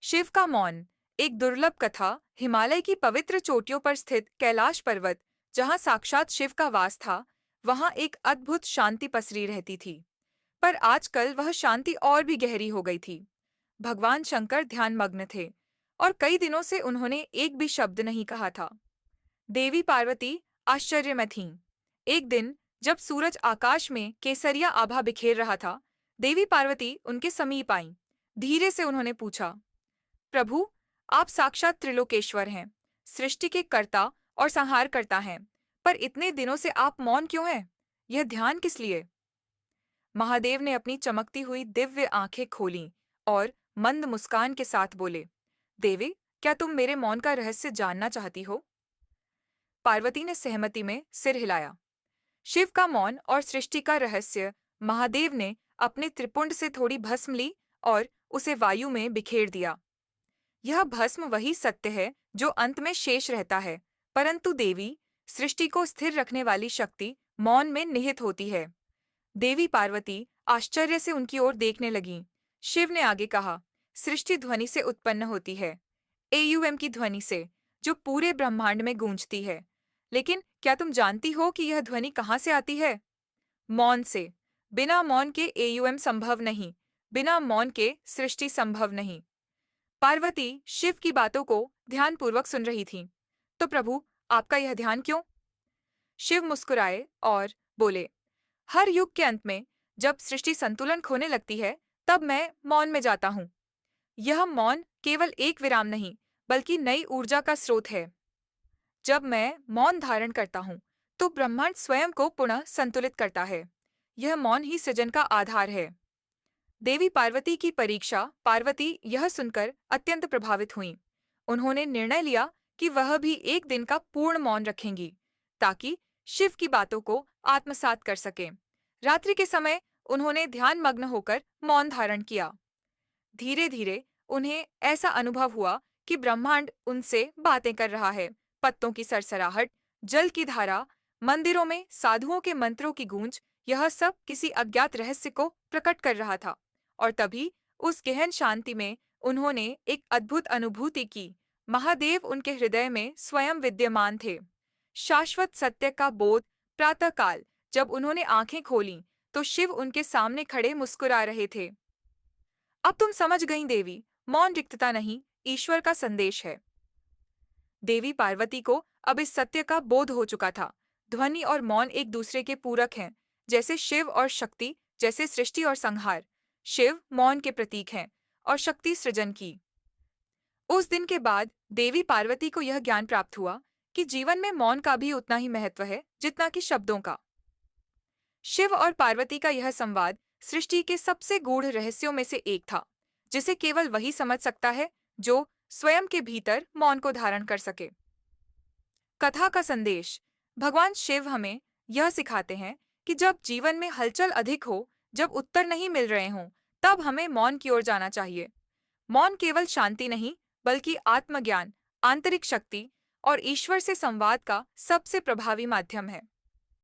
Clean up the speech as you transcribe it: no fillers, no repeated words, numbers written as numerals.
शिव का मौन। एक दुर्लभ कथा। हिमालय की पवित्र चोटियों पर स्थित कैलाश पर्वत, जहां साक्षात शिव का वास था, वहां एक अद्भुत शांति पसरी रहती थी। पर आजकल वह शांति और भी गहरी हो गई थी। भगवान शंकर ध्यान मग्न थे और कई दिनों से उन्होंने एक भी शब्द नहीं कहा था। देवी पार्वती आश्चर्य में थीं। एक दिन जब सूरज आकाश में केसरिया आभा बिखेर रहा था, देवी पार्वती उनके समीप आईं। धीरे से उन्होंने पूछा, प्रभु, आप साक्षात त्रिलोकेश्वर हैं, सृष्टि के कर्ता और संहारकर्ता हैं, पर इतने दिनों से आप मौन क्यों हैं? यह ध्यान किस लिए? महादेव ने अपनी चमकती हुई दिव्य आंखें खोलीं और मंद मुस्कान के साथ बोले, देवी, क्या तुम मेरे मौन का रहस्य जानना चाहती हो? पार्वती ने सहमति में सिर हिलाया। शिव का मौन और सृष्टि का रहस्य। महादेव ने अपने त्रिपुंड से थोड़ी भस्म ली और उसे वायु में बिखेर दिया। यह भस्म वही सत्य है जो अंत में शेष रहता है, परंतु देवी, सृष्टि को स्थिर रखने वाली शक्ति मौन में निहित होती है। देवी पार्वती आश्चर्य से उनकी ओर देखने लगीं। शिव ने आगे कहा, सृष्टि ध्वनि से उत्पन्न होती है, एयूएम की ध्वनि से, जो पूरे ब्रह्मांड में गूंजती है। लेकिन क्या तुम जानती हो कि यह ध्वनि कहाँ से आती है? मौन से। बिना मौन के एयूएम संभव नहीं, बिना मौन के सृष्टि संभव नहीं। पार्वती शिव की बातों को ध्यानपूर्वक सुन रही थीं। तो प्रभु, आपका यह ध्यान क्यों? शिव मुस्कुराए और बोले, हर युग के अंत में जब सृष्टि संतुलन खोने लगती है, तब मैं मौन में जाता हूँ। यह मौन केवल एक विराम नहीं, बल्कि नई ऊर्जा का स्रोत है। जब मैं मौन धारण करता हूँ, तो ब्रह्मांड स्वयं को पुनः संतुलित करता है। यह मौन ही सृजन का आधार है। देवी पार्वती की परीक्षा। पार्वती यह सुनकर अत्यंत प्रभावित हुईं। उन्होंने निर्णय लिया कि वह भी एक दिन का पूर्ण मौन रखेंगी, ताकि शिव की बातों को आत्मसात कर सकें। रात्रि के समय उन्होंने ध्यान मग्न होकर मौन धारण किया। धीरे धीरे उन्हें ऐसा अनुभव हुआ कि ब्रह्मांड उनसे बातें कर रहा है। पत्तों की सरसराहट, जल की धारा, मंदिरों में साधुओं के मंत्रों की गूंज, यह सब किसी अज्ञात रहस्य को प्रकट कर रहा था। और तभी उस गहन शांति में उन्होंने एक अद्भुत अनुभूति की। महादेव उनके हृदय में स्वयं विद्यमान थे। शाश्वत सत्य का बोध। प्रातःकाल जब उन्होंने आंखें खोलीं, तो शिव उनके सामने खड़े मुस्कुरा रहे थे। अब तुम समझ गईं देवी, मौन रिक्तता नहीं, ईश्वर का संदेश है। देवी पार्वती को अब इस सत्य का बोध हो चुका था। ध्वनि और मौन एक दूसरे के पूरक हैं, जैसे शिव और शक्ति, जैसे सृष्टि और संहार। शिव मौन के प्रतीक हैं और शक्ति सृजन की। उस दिन के बाद देवी पार्वती को यह ज्ञान प्राप्त हुआ कि जीवन में मौन का भी उतना ही महत्व है जितना कि शब्दों का। शिव और पार्वती का यह संवाद सृष्टि के सबसे गूढ़ रहस्यों में से एक था, जिसे केवल वही समझ सकता है जो स्वयं के भीतर मौन को धारण कर सके। कथा का संदेश। भगवान शिव हमें यह सिखाते हैं कि जब जीवन में हलचल अधिक हो, जब उत्तर नहीं मिल रहे हों, तब हमें मौन की ओर जाना चाहिए। मौन केवल शांति नहीं, बल्कि आत्मज्ञान, आंतरिक शक्ति और ईश्वर से संवाद का सबसे प्रभावी माध्यम है।